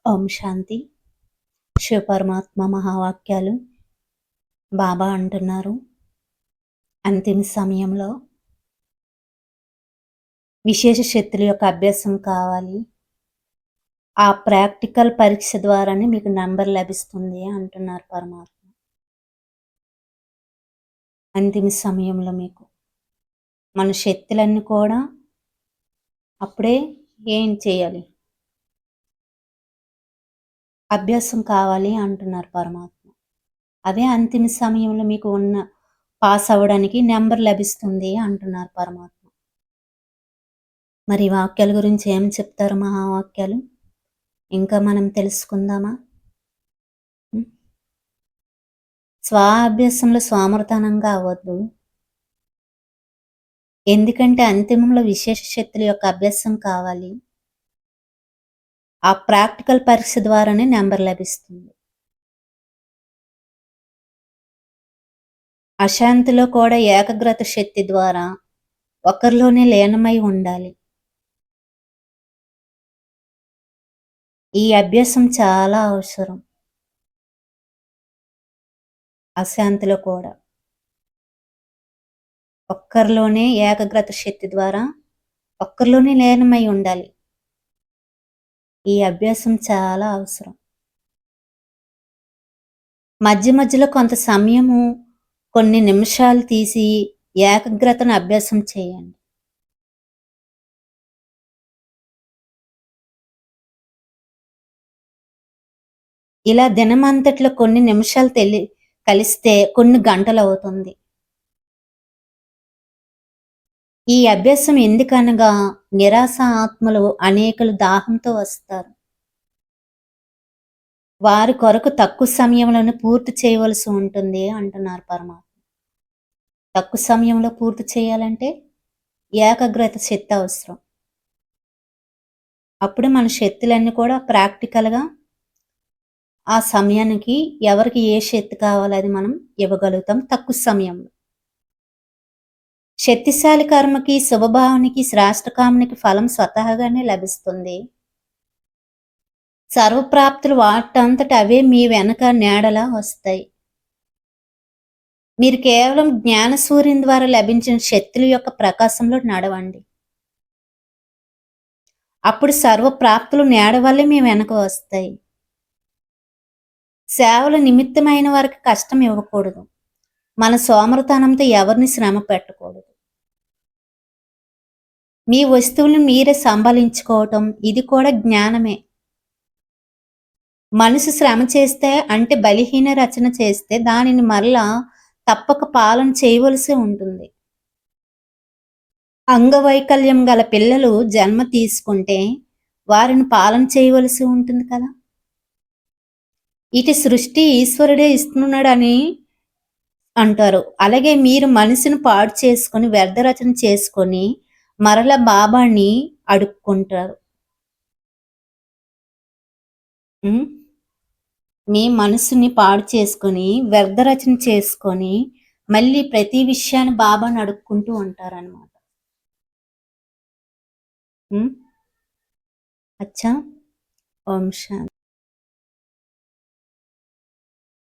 ఓం శాంతి. శివపరమాత్మ మహావాక్యాలు బాబా అంటున్నారు, అంతిమ సమయంలో విశేష శక్తుల యొక్క అభ్యాసం కావాలి. ఆ ప్రాక్టికల్ పరీక్ష ద్వారానే మీకు నంబర్ లభిస్తుంది అంటున్నారు పరమాత్మ. అంతిమ సమయంలో మీకు మన శక్తులన్నీ కూడా అప్పుడే ఏం చేయాలి, అభ్యాసం కావాలి అంటున్నారు పరమాత్మ. అదే అంతిమ సమయంలో మీకు ఉన్న పాస్ అవ్వడానికి నెంబర్ లభిస్తుంది అంటున్నారు పరమాత్మ. మరి వాక్యాల గురించి ఏం చెప్తారు మహావాక్యాలు? ఇంకా మనం తెలుసుకుందామా? స్వాభ్యాసంలో సోమర్తనంగా అవ్వద్దు. ఎందుకంటే అంతిమంలో విశేష శక్తుల యొక్క అభ్యాసం కావాలి. ఆ ప్రాక్టికల్ పరీక్ష ద్వారానే నెంబర్ లభిస్తుంది. అశాంతిలో కూడా ఏకాగ్రత శక్తి ద్వారా ఒకరిలోనే లీనమై ఉండాలి. ఈ అభ్యాసం చాలా అవసరం. అశాంతిలో కూడా ఒక్కరిలోనే ఏకాగ్రత శక్తి ద్వారా ఒక్కరిలోనే లీనమై ఉండాలి. ఈ అభ్యాసం చాలా అవసరం. మధ్య మధ్యలో కొంత సమయము, కొన్ని నిమిషాలు తీసి ఏకాగ్రతను అభ్యాసం చేయండి. ఇలా దినమంతట్లో కొన్ని నిమిషాలు కలిస్తే కొన్ని గంటలు అవుతుంది. ఈ అభ్యాసం ఎందుకనగా నిరాశ ఆత్మలు అనేకులు దాహంతో వస్తారు. వారి కొరకు తక్కువ సమయంలోనే పూర్తి చేయవలసి ఉంటుంది అంటున్నారు పరమాత్మ. తక్కువ సమయంలో పూర్తి చేయాలంటే ఏకాగ్రత శక్తి అవసరం. అప్పుడు మన శక్తులన్నీ కూడా ప్రాక్టికల్గా ఆ సమయానికి ఎవరికి ఏ శక్తి కావాలో అది మనం ఇవ్వగలుగుతాం తక్కువ సమయంలో. శక్తిశాలి కర్మకి, శుభభావనకి, శ్రేష్టకామునికి ఫలం స్వతహాగానే లభిస్తుంది. సర్వప్రాప్తులు వాటంతట అవే మీ వెనక నీడలా వస్తాయి. మీరు కేవలం జ్ఞాన సూర్యుని ద్వారా లభించిన శక్తుల యొక్క ప్రకాశంలో నడవండి. అప్పుడు సర్వప్రాప్తులు నీడ వల్లే మీ వెనక వస్తాయి. సేవల నిమిత్తమైన వారికి కష్టం ఇవ్వకూడదు. మన సోమరతనంతో ఎవరిని శ్రమ పెట్టకూడదు. మీ వస్తువులను మీరే సంభాళించుకోవటం ఇది కూడా జ్ఞానమే. మనసు శ్రమ చేస్తే అంటే బలహీన రచన చేస్తే దానిని మరలా తప్పక పాలన చేయవలసి ఉంటుంది. అంగవైకల్యం గల పిల్లలు జన్మ తీసుకుంటే వారిని పాలన చేయవలసి ఉంటుంది కదా. ఇటు సృష్టి ఈశ్వరుడే ఇస్తున్నాడని అంటారు. అలాగే మీరు మనసును పాడు చేసుకొని వ్యర్థ రచన చేసుకొని మరల బాబాని అడుక్కుంటారు. మీ మనసుని పాడు చేసుకొని వ్యర్థ రచన చేసుకొని మళ్ళీ ప్రతి విషయాన్ని బాబాని అడుక్కుంటూ ఉంటారనమాట. అచ్చా. ఓం శాంతి.